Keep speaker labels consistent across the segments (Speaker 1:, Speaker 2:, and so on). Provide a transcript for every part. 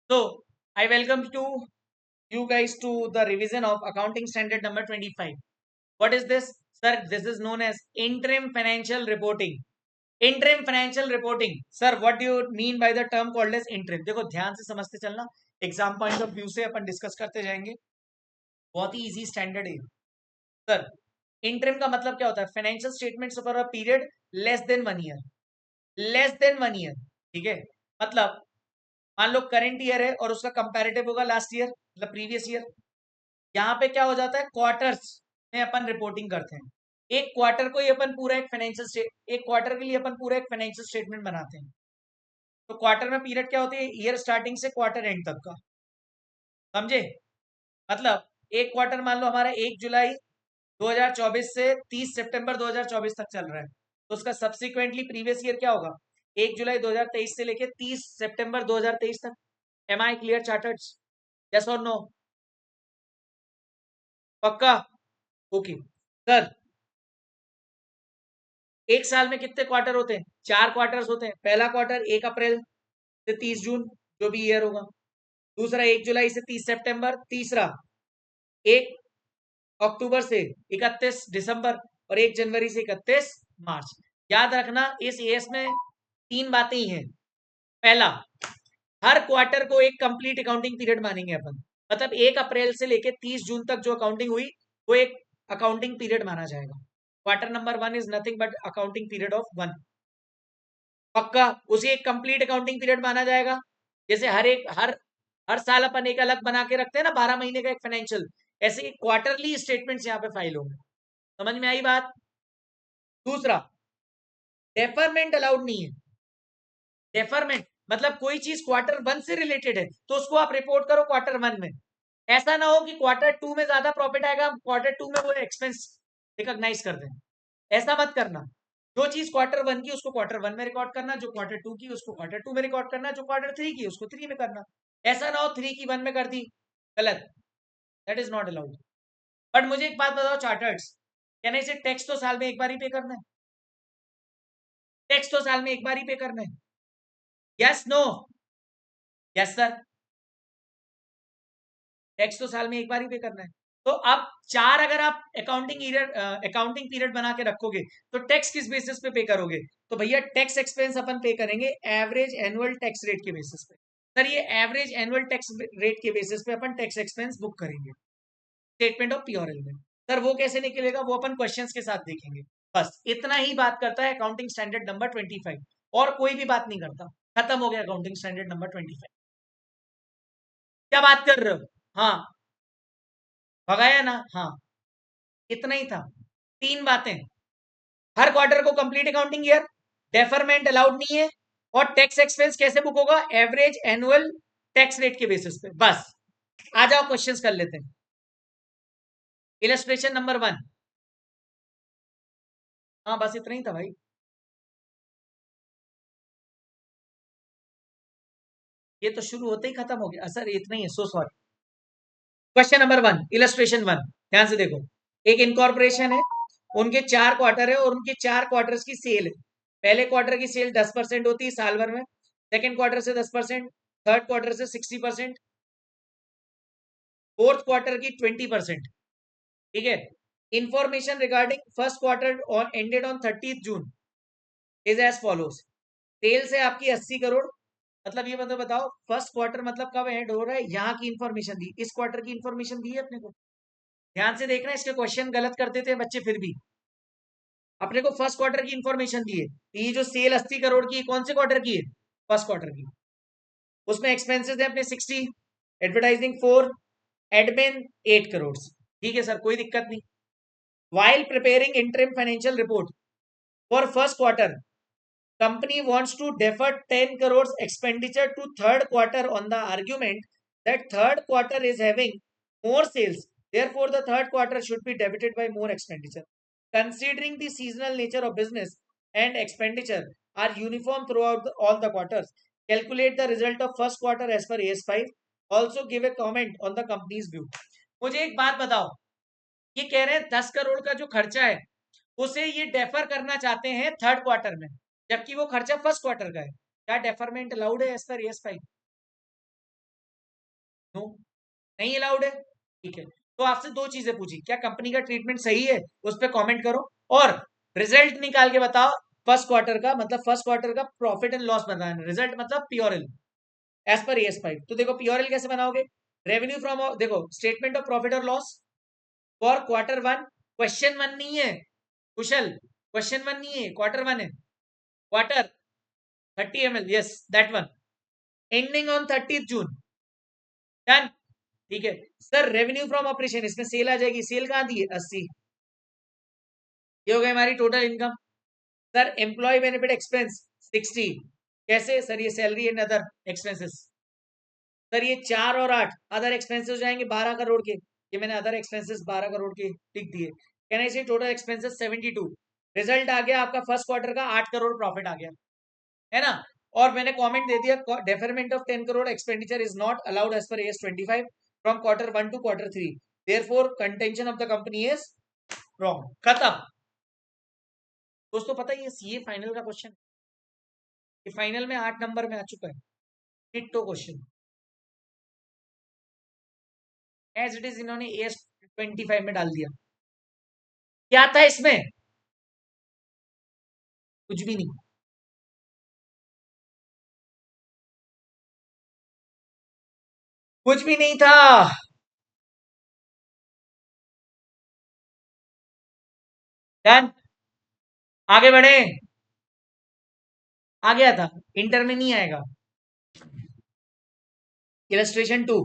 Speaker 1: So, I welcome to you guys to the revision of accounting standard number 25. What is this? Sir, this is known as interim financial reporting. Interim financial reporting. Sir, what do you mean by the term called as interim? देखो ध्यान से समझते चलना, exam point of view से अपन discuss करते जाएंगे. बहुत ही easy standard है सर. इंटरिम का मतलब क्या होता है? Financial statements for a period less than 1 year. Less than 1 year. ठीक है. मतलब मान लो करंट ईयर है और उसका कंपैरेटिव होगा लास्ट ईयर, मतलब प्रीवियस ईयर. यहाँ पे क्या हो जाता है, क्वार्टर्स में अपन रिपोर्टिंग करते हैं. एक क्वार्टर को ही अपन पूरा एक फाइनेंशियल स्टेट, एक क्वार्टर के लिए अपन पूरा एक फाइनेंशियल स्टेटमेंट बनाते हैं. तो क्वार्टर में पीरियड क्या होती है? ईयर स्टार्टिंग से क्वार्टर एंड तक का. समझे? मतलब एक क्वार्टर मान लो हमारा 1 जुलाई 2024 से 30 सितंबर 2024 तक चल रहा है, तो उसका सब्सिक्वेंटली प्रीवियस ईयर क्या होगा? 1 जुलाई 2023 से लेके 30 सितंबर 2023 तक. Am I clear charters? Yes और नो? पक्का? Okay sir. एक साल में कितने क्वार्टर होते हैं? 4 क्वार्टर्स होते हैं. पहला क्वार्टर 1 अप्रैल से 30 जून, जो भी ईयर होगा. दूसरा 1 जुलाई से 30 सितंबर. तीसरा 1 अक्टूबर से 31 दिसंबर. और 1 जनवरी से 31 मार्च. याद रखना इस एएस में 3 बातें ही हैं. पहला, हर क्वार्टर को एक कंप्लीट अकाउंटिंग पीरियड मानेंगे अपन. मतलब 1 अप्रैल से लेके 30 जून तक जो अकाउंटिंग हुई वो एक अकाउंटिंग पीरियड माना जाएगा. Quarter number 1 is nothing but accounting period of 1. पक्का? उसे एक कंप्लीट अकाउंटिंग पीरियड माना जाएगा. जैसे हर साल अपन एक अलग बना के रखते हैं ना, 12 महीने का एक फाइनेंशियल, ऐसे क्वार्टरली स्टेटमेंट्स यहाँ पे फाइल होंगे. समझ में आई बात? दूसरा, डेफरमेंट अलाउड नहीं है. डेफरमेंट मतलब कोई चीज क्वार्टर 1 से रिलेटेड है तो उसको आप रिपोर्ट करो क्वार्टर 1 में. ऐसा ना हो कि क्वार्टर 2 में ज्यादा प्रॉफिट आएगा, क्वार्टर 2 में वो एक्सपेंस रिकॉग्नाइज कर दें. ऐसा मत करना. जो चीज क्वार्टर 1 की उसको क्वार्टर 1 में रिकॉर्ड करना, जो क्वार्टर 2 की उसको क्वार्टर 2 में रिकॉर्ड करना, जो क्वार्टर 3 की उसको 3 में करना. ऐसा ना हो 3 की 1 में कर दी. गलत. That is not allowed. But मुझे एक बात बताओ चार्टर्स, कहना इसे टैक्स तो साल में एक बार ही पे करना है? टैक्स तो साल में एक बार ही पे करना है? Yes no? Yes sir. Tax तो साल में एक बार ही पे करना है. तो अब 4 अगर आप अकाउंटिंग पीरियड बना के रखोगे तो टैक्स किस बेसिस पे पे करोगे? तो भैया टैक्स एक्सपेंस अपन पे करेंगे एवरेज एनुअल टैक्स रेट के बेसिस पे. सर ये एवरेज एनुअल टैक्स रेट के बेसिस पे अपन टैक्स एक्सपेंस बुक करेंगे स्टेटमेंट ऑफ पीओरएल में. सर वो कैसे निकलेगा वो अपन क्वेश्चंस के साथ देखेंगे. बस इतना ही बात करता है अकाउंटिंग स्टैंडर्ड नंबर 25. और कोई भी बात नहीं करता. खत्म हो गया अकाउंटिंग स्टैंडर्ड नंबर 25. क्या बात कर रहे हो? हाँ. भगाया ना? हाँ. इतना ही था. 3 बातें. हर क्वार्टर को complete accounting year, deferment allowed नहीं है, और टैक्स एक्सपेंस कैसे बुक होगा? एवरेज एनुअल टैक्स रेट के बेसिस पे. बस. आ जाओ क्वेश्चंस कर लेते हैं. Illustration number 1. हाँ बस इतना ही था भाई. ये तो शुरू होते ही खत्म हो गया सर. इतना ही है. So sorry. Question number 1, illustration 1. ध्यान से देखो. एक इनकॉर्पोरेशन है, उनके 4 क्वार्टर है और उनके 4 क्वार्टर्स की सेल है. पहले क्वार्टर की सेल 10% होती है साल भर में, सेकेंड क्वार्टर से 10%, थर्ड क्वार्टर से 60%, फोर्थ क्वार्टर की 20%. ठीक है. Information regarding first quarter on ended on 30 June is as follows. Sale से आपकी 80 करोड़. मतलब ये मतलब बताओ फर्स्ट क्वार्टर मतलब कब एंड हो रहा है, यहाँ की इंफॉर्मेशन दी, इस क्वार्टर की इंफॉर्मेशन दी है अपने को. ध्यान से देखना, इसके क्वेश्चन गलत कर देते हैं बच्चे फिर भी. अपने को फर्स्ट क्वार्टर की इंफॉर्मेशन दी है. ये जो सेल 80 करोड़ की कौन से क्वार्टर की है? फर्स्ट क्वार्टर की. उसमें एक्सपेंसेस है अपने 60, एडवर्टाइजिंग 4, एडमिन 8 करोड़. ठीक है सर, कोई दिक्कत नहीं. While preparing interim financial report for first quarter, company wants to defer 10 crores expenditure to third quarter on the argument that third quarter is having more sales, therefore the third quarter should be debited by more expenditure. Considering the seasonal nature of business and expenditure are uniform throughout all the quarters, calculate the result of first quarter as per AS5. Also give a comment on the company's view. मुझे एक बात बताओ, ये कह रहे हैं 10 करोड़ का जो खर्चा है उसे ये डेफर करना चाहते हैं थर्ड क्वार्टर में, जबकि वो खर्चा फर्स्ट क्वार्टर का है. क्या डेफरमेंट अलाउड है एज पर एस 5? नो, नहीं अलाउड है। ठीक है, तो आपसे दो चीजें पूछी, क्या कंपनी का ट्रीटमेंट सही है, उस पर कॉमेंट करो, और रिजल्ट निकाल के बताओ फर्स्ट क्वार्टर का, मतलब फर्स्ट क्वार्टर का प्रॉफिट एंड लॉस बताना, रिजल्ट मतलब प्योरल एज पर AS5। तो देखो प्योरल कैसे बनाओगे, रेवेन्यू फ्रॉम, देखो स्टेटमेंट ऑफ प्रॉफिट और लॉस फॉर Q1, क्वेश्चन 1 नहीं है कुशल, क्वेश्चन 1 नहीं है, Q1 है, quarter 30 ml, yes that one, ending on 30th June, done. ठीक है सर, रेवेन्यू फ्रॉम ऑपरेशन, इसमें सेल आ जाएगी, सेल कहां दी है 80, ये हो गई हमारी total income. Sir employee benefit expense 60, कैसे सर, ये salary and other expenses, sir ये 4 और 8 अदर एक्सपेंसेस हो जाएंगे 12 करोड़ के, ये मैंने अदर एक्सपेंसेस 12 करोड़ के लिख दिए, कहना चाहिए टोटल एक्सपेंसेस 72, रिजल्ट आ गया आपका फर्स्ट क्वार्टर का 8 करोड़ प्रॉफिट आ गया, है ना। और मैंने कमेंट दे दिया, deferment of 10 crore expenditure is not allowed as per AS25 from Q1 to Q3, therefore contention of the company is wrong, खत्म। दोस्तों पता है ये फाइनल का क्वेश्चन, ये फाइनल में 8 नंबर में आ चुका है, ditto question as it is, इन्होंने AS25 में डाल दिया। क्या था इसमें, कुछ भी नहीं, कुछ भी नहीं था। डन, आगे बढ़े, आ गया था, इंटर में नहीं आएगा। Illustration 2,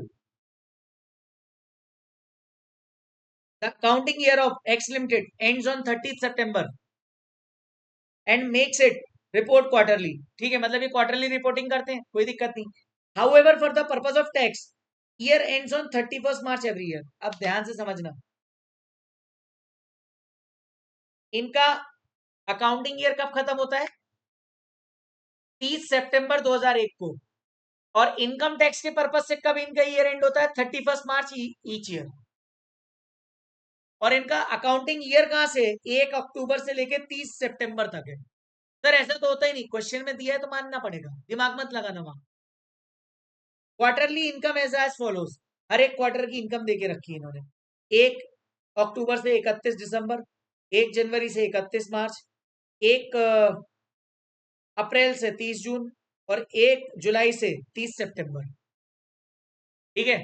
Speaker 1: the accounting year of X Limited ends on 30th September and makes it report quarterly, ठीक है, मतलब ये क्वार्टरली रिपोर्टिंग करते हैं, कोई दिक्कत नहीं। However, for the purpose of tax, year ends on 31st March every year। अब ध्यान से समझना, इनका अकाउंटिंग ईयर कब खत्म होता है, 30 सितंबर 2001 को, और इनकम टैक्स के पर्पज से कब इनका ईयर एंड होता है, 31st मार्च ईच ईयर। और इनका अकाउंटिंग ईयर कहां से, 1 अक्टूबर से लेके 30 सितंबर तक है। सर ऐसा तो होता ही नहीं, क्वेश्चन में दिया है तो मानना पड़ेगा, दिमाग मत लगाना वहां। क्वार्टरली इनकम एज फॉलोज, हर एक क्वार्टर की इनकम देके रखी है इन्होंने, 1 अक्टूबर से 31 दिसंबर, 1 जनवरी से 31 मार्च, 1 अप्रैल से 30 जून, और 1 जुलाई से 30 सितंबर। ठीक है,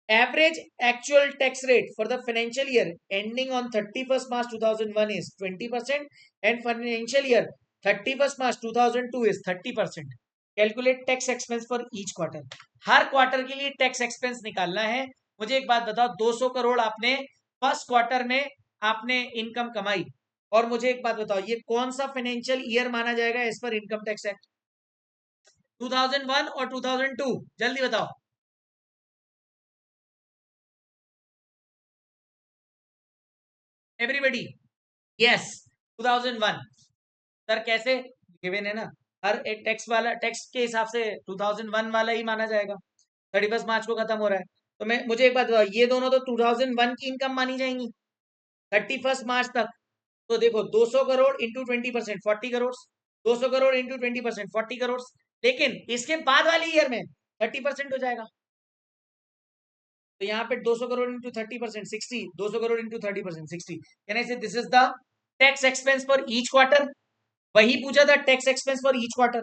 Speaker 1: average actual tax rate for the financial year ending on 31st March 2001 is 20%, and financial year 31st March 2002 is 30%। Calculate tax expense for each quarter, her quarter के लिए टैक्स एक्सपेंस निकालना है। मुझे एक बात बताओ, 200 करोड़ आपने फर्स्ट क्वार्टर में आपने इनकम कमाई, और मुझे एक बात बताओ, ये कौन सा फाइनेंशियल ईयर माना जाएगा as per income tax act, 2001 और 2002, जल्दी बताओ एवरीबडी। यस 2001। सर कैसे, गिवन है ना, हर एक टैक्स वाला टैक्स के हिसाब से 2001 वाला ही माना जाएगा, 31 मार्च को खत्म हो रहा है। तो मैं, मुझे एक बात बताओ, ये दोनों तो 2001 की इनकम मानी जाएंगी 31 मार्च तक। तो देखो 200 करोड़ इंटू 20% 40 करोड़, 200 करोड़ इंटू 20% 40 करोड़, लेकिन इसके बाद वाले ईयर में 30% हो जाएगा। तो यहाँ पे 200 crore into 30% 60, 200 crore into 30% 60, can I say this is the tax expense for each quarter. वही पूछा था, tax expense for each quarter.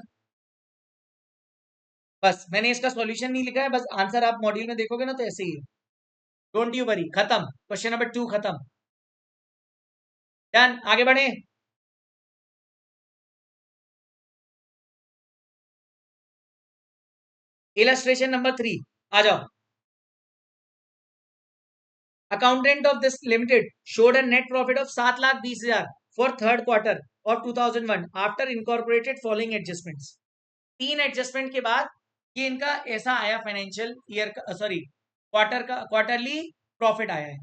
Speaker 1: बस मैंने इसका सॉल्यूशन नहीं लिखा है, बस आंसर आप मॉड्यूल में देखोगे ना तो ऐसे ही है, डोंट यू वरी, खत्म, क्वेश्चन नंबर 2 खत्म। डन, आगे बढ़े। इलस्ट्रेशन नंबर 3, आ जाओ। Accountant of this limited showed a net profit of 7,20,000 for third quarter of 2001 after incorporated following adjustments। 3 adjustment के बाद ये इनका ऐसा आया फाइनेंशियल ईयर का, सॉरी क्वार्टर का, क्वार्टरली प्रॉफिट आया है।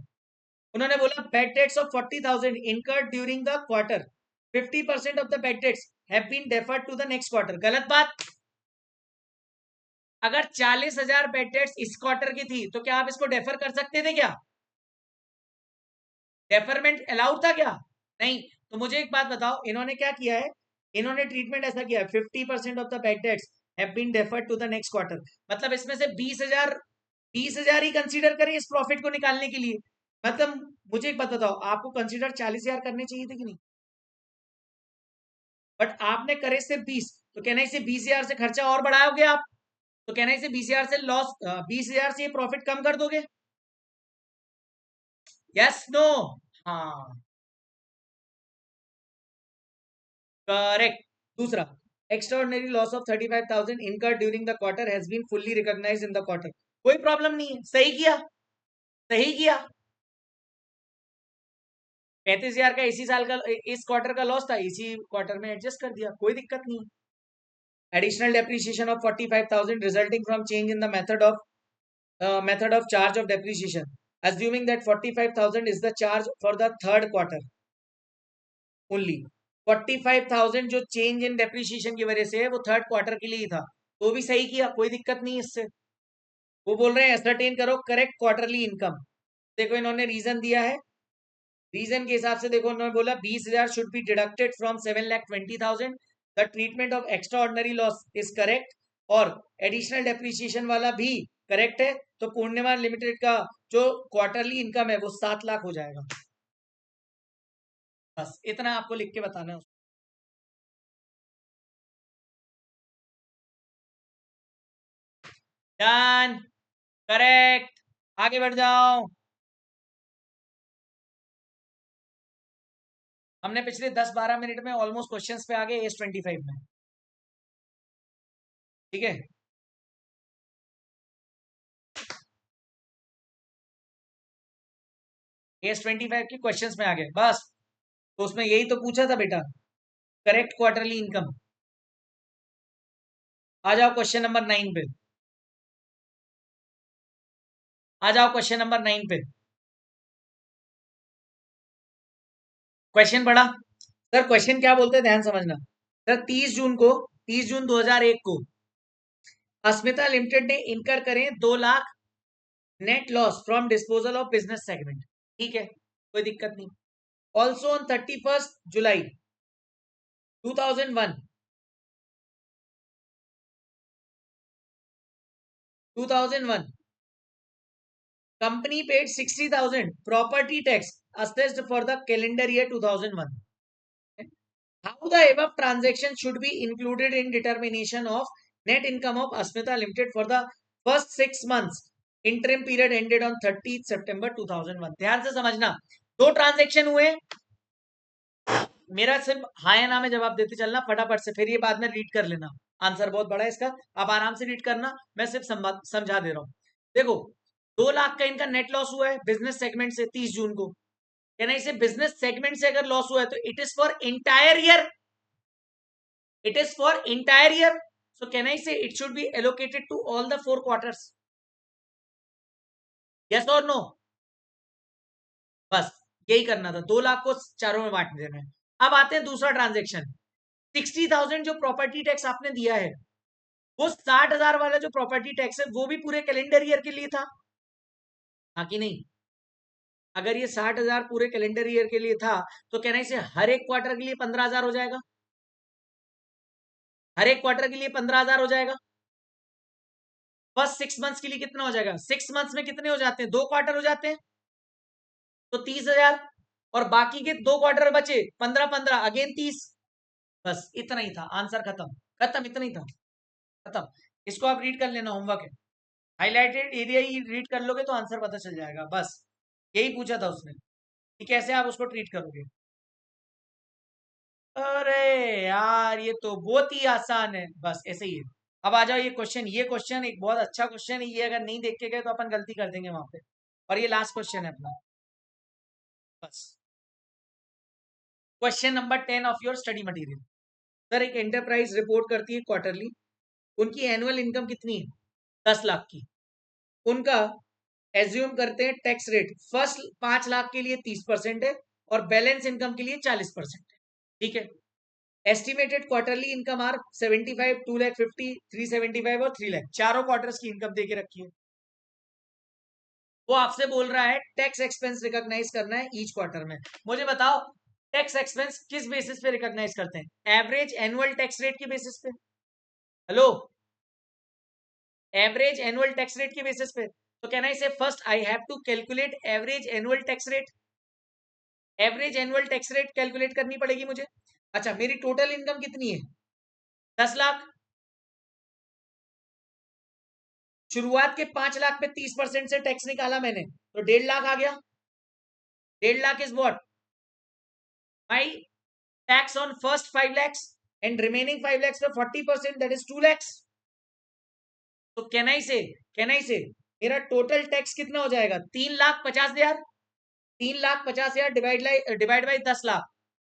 Speaker 1: उन्होंने बोला bad debts of 40,000 incurred during the quarter, 50% of the bad debts have been deferred to the next quarter. गलत बात, अगर 40,000 बेड डेट्स इस क्वार्टर की थी तो क्या आप इसको डेफर कर सकते थे क्या, डेफरमेंट अलाउड था क्या, नहीं। तो मुझे एक बात बताओ, इन्होंने क्या किया है, इन्होंने ट्रीटमेंट ऐसा किया है, 50% of the bad debts have been deferred to the next quarter. मतलब इसमें से 20,000 ही कंसीडर करें इस प्रॉफिट को निकालने के लिए। मतलब मुझे एक बात बताओ, आपको कंसीडर 40,000 करने चाहिए थे कि नहीं? बट आपने करे सिर्फ 20, तो कहना इसे 20,000 से खर्चा और बढ़ाओगे आप, तो कहना इसे 20,000 से लॉस, 20,000 से ये प्रॉफिट कम कर दोगे। Yes no? हाँ, करेक्ट। दूसरा, extraordinary loss of 35,000 incurred during the quarter has been fully recognized in the quarter। कोई प्रॉब्लम नहीं है, सही किया, सही किया। 35,000 का इसी साल का, इस क्वार्टर का लॉस था, इसी क्वार्टर में एडजस्ट कर दिया, कोई दिक्कत नहीं। Additional depreciation of 45,000 resulting from change in the method of charge of depreciation, assuming that 45,000 is the charge for the third quarter only। 45,000 जो चेंज इन डेप्रिसिएशन की वजह से है वो थर्ड क्वार्टर के लिए ही था, तो भी सही किया, कोई दिक्कत नहीं इससे। वो बोल रहे हैं एसरटेन करो करेक्ट क्वार्टरली इनकम। देखो इन्होंने रीजन दिया है, रीजन के हिसाब से देखो उन्होंने बोला 20,000 should be deducted from 7,20,000। The treatment of extra ordinary loss is correct, और एडिशनल डेप्रिसिएशन वाला भी करेक्ट है। तो पूर्णिमा लिमिटेड का जो क्वार्टरली इनकम है वो 7 लाख हो जाएगा। बस इतना आपको लिख के बताना है। डन, करेक्ट, आगे बढ़ जाओ। हमने पिछले 10-12 मिनट में ऑलमोस्ट क्वेश्चंस पे आ गए AS25 में, ठीक है। AS25 के क्वेश्चंस में आ गए बस। तो उसमें यही तो पूछा था बेटा, करेक्ट क्वार्टरली इनकम। आ जाओ क्वेश्चन नंबर 9 पे, आ जाओ क्वेश्चन नंबर 9 पे। क्वेश्चन पढ़ा सर, क्वेश्चन क्या बोलते हैं ध्यान समझना। सर 30 जून 2001 को अस्मिता लिमिटेड ने इनकर करें 2 lakh net loss from disposal of business segment, ठीक है, कोई दिक्कत नहीं। Also on 31 July 2001 company paid 60,000 property tax assessed for the calendar year 2001। How the above transaction should be included in determination of net income of Asmita Limited for the first 6 months interim period ended on 30th September 2001। ध्यान से समझना, 2 transaction हुए, मेरा सिर्फ हाँ या ना में जवाब देते चलना फटाफट से, फिर ये बाद में रीड कर लेना। आंसर बहुत बड़ा है इसका, आप आराम से रीड करना, मैं सिर्फ समझा दे रहा हूं। देखो 2 लाख का इनका नेट लॉस हुआ है बिजनेस सेगमेंट से 30 जून को, कहना इसे बिजनेस सेगमेंट से अगर लॉस हुआ है तो it is for entire year, it is for entire year, so can I say it should be allocated to all the 4 quarters. Yes और नो? बस यही करना था, 2 लाख को चारों में बांट देना है। अब आते हैं दूसरा ट्रांजेक्शन, 60,000 जो प्रॉपर्टी टैक्स आपने दिया है, वो 60,000 वाला जो प्रॉपर्टी टैक्स है वो भी पूरे कैलेंडर ईयर के लिए था, हाँ कि नहीं? अगर ये 60,000 पूरे कैलेंडर ईयर के लिए था तो कहना इसे हर एक क्वार्टर के लिए 15,000 हो जाएगा, हर एक क्वार्टर के लिए 15,000 हो जाएगा। फर्स्ट 6 मंथ्स के लिए कितना हो जाएगा? 6 मंथ्स में कितने हो जाते हैं? 2 क्वार्टर हो जाते हैं, तो 30,000, और बाकी के 2 क्वार्टर बचे 15-15 अगेन 30। बस इतना ही था, आंसर खत्म, खत्म, इतना ही था, खत्म। इसको आप रीड कर लेना, होमवर्क है, हाईलाइटेड एरिया ही रीड कर लोगे तो आंसर पता चल जाएगा। बस यही पूछा था उसने कि कैसे आप उसको ट्रीट करोगे। अरे यार ये तो बहुत ही आसान है, बस ऐसे ही है। अब आ जाओ ये क्वेश्चन एक बहुत अच्छा क्वेश्चन है, ये अगर नहीं देख के गए तो अपन गलती कर देंगे वहां पे। और ये लास्ट क्वेश्चन है अपना, बस question number 10 of your study material. Sir एक एंटरप्राइज रिपोर्ट करती है क्वार्टरली, उनकी एनुअल इनकम कितनी है? 10 लाख की। उनका एज्यूम करते हैं टैक्स रेट फर्स्ट 5 लाख के लिए 30% है और बैलेंस इनकम के लिए 40% है, ठीक है। एस्टिमेटेड क्वार्टरली इनकम आर 75, 2,50,000, 375 और 3 लाख, चारों क्वार्टर्स की इनकम देके रखी है। वो आपसे बोल रहा है टैक्स एक्सपेंस रिकॉग्नाइज करना है ईच क्वार्टर में। मुझे बताओ टैक्स एक्सपेंस किस बेसिस पे रिकॉग्नाइज करते हैं? एवरेज एनुअल टैक्स रेट के बेसिस पे। Hello, average annual tax rate के बेसिस पे। तो can I say first I have to calculate average annual tax rate. Average annual tax rate calculate करनी पड़ेगी मुझे। अच्छा, मेरी टोटल इनकम कितनी है? 10 लाख। शुरुआत के 5 लाख पे 30% से टैक्स निकाला मैंने, तो 1.5 लाख आ गया। 1.5 lakh is what? My tax on first 5 lakhs and remaining 5 lakhs पे 40%, दैट इज 2 lakhs। तो कैन आई से मेरा टोटल टैक्स कितना हो जाएगा? 3,50,000। 3,50,000 डिवाइड बाई 10 लाख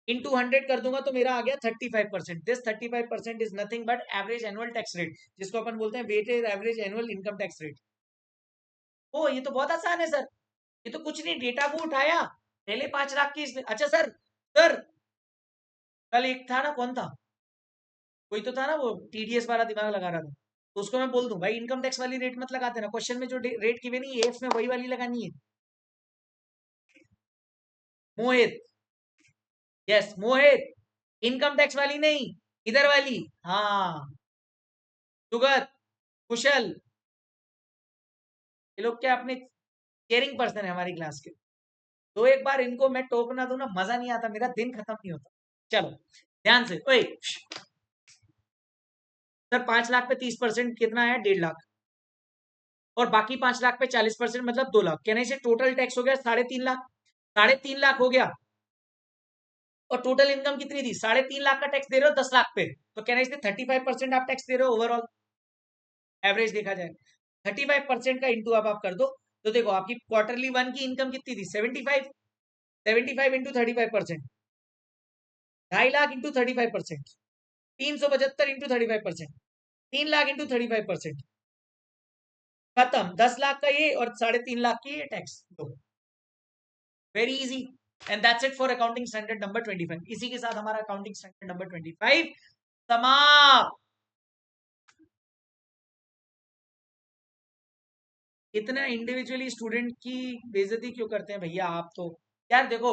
Speaker 1: इंटू 100 कर दूंगा तो मेरा आ गया 35%। This 35% is nothing but average annual tax rate, जिसको अपन बोलते हैं weighted average annual income tax rate. ओ, ये तो बहुत आसान है सर। ये तो कुछ नहीं, डेटा को उठाया, पहले 5 लाख की अच्छा सर। सर कल एक था ना, कौन था, कोई तो था ना वो टीडीएस वाला दिमाग लगा रहा था, तो उसको मैं बोल दूं भाई इनकम टैक्स वाली रेट मत लगाते ना, क्वेश्चन में जो रेट की हुई नहीं एफ में वही वाली लगानी है। मोहित, यस मोहित, इनकम टैक्स वाली नहीं, इधर वाली। हाँ, सुगत, कुशल, ये लोग क्या अपने केयरिंग पर्सन है हमारी क्लास के। तो एक बार इनको मैं टोक ना दूं ना, मजा नहीं आता, मेरा दिन खत्म नहीं होता। चलो ध्यान से, ओए सर 5 लाख पे 30% कितना है? 1.5 लाख। और बाकी 5 लाख पे 40% मतलब 2 लाख। कहने से टोटल टैक्स हो गया 3.5 लाख। 3.5 लाख हो गया। और टोटल इनकम कितनी थी? 3.5 लाख का टैक्स दे रहे हो 10 लाख पे, तो कहने से 35% आप टैक्स दे रहे हो ओवरऑल, एवरेज देखा जाए। 35% का इंटू आप कर दो, तो देखो आपकी क्वार्टरली वन की इनकम कितनी थी? 75। 75 into 35%, 2.5 lakh into 35%, 375 into 35%, 3 lakh into 35%, खत्म। 10 लाख का ये और 3.5 लाख की ये टैक्स दो। Very easy, and that's it for accounting standard number 25। इसी के साथ हमारा अकाउंटिंग स्टैंडर्ड नंबर 25 समाप्त। इतना इंडिविजुअली स्टूडेंट की बेइज्जती क्यों करते हैं भैया आप तो? यार देखो,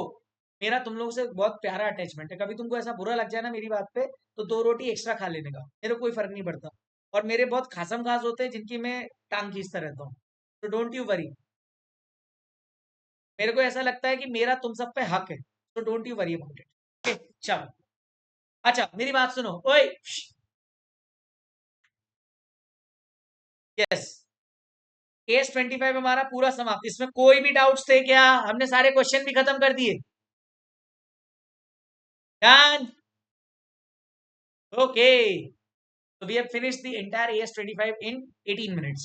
Speaker 1: मेरा तुम लोगों से बहुत प्यारा अटैचमेंट है, कभी तुमको ऐसा बुरा लग जाए ना मेरी बात पे, तो 2 रोटी एक्स्ट्रा खा लेने का, मेरे को कोई फर्क नहीं पड़ता। और मेरे बहुत खासम खास होते हैं जिनकी मैं टांग खींचता रहता हूँ, तो डोंट यू वरी। मेरे को ऐसा लगता है कि मेरा तुम सब पे हक है, तो don't you worry about it. चलो, अच्छा मेरी बात सुनो, ओए यस, केस 25 हमारा पूरा समाप्त। इसमें कोई भी डाउट्स थे क्या? हमने सारे क्वेश्चन भी खत्म कर दिए। Done, okay, so we have finished the entire AS 25 in 18 minutes.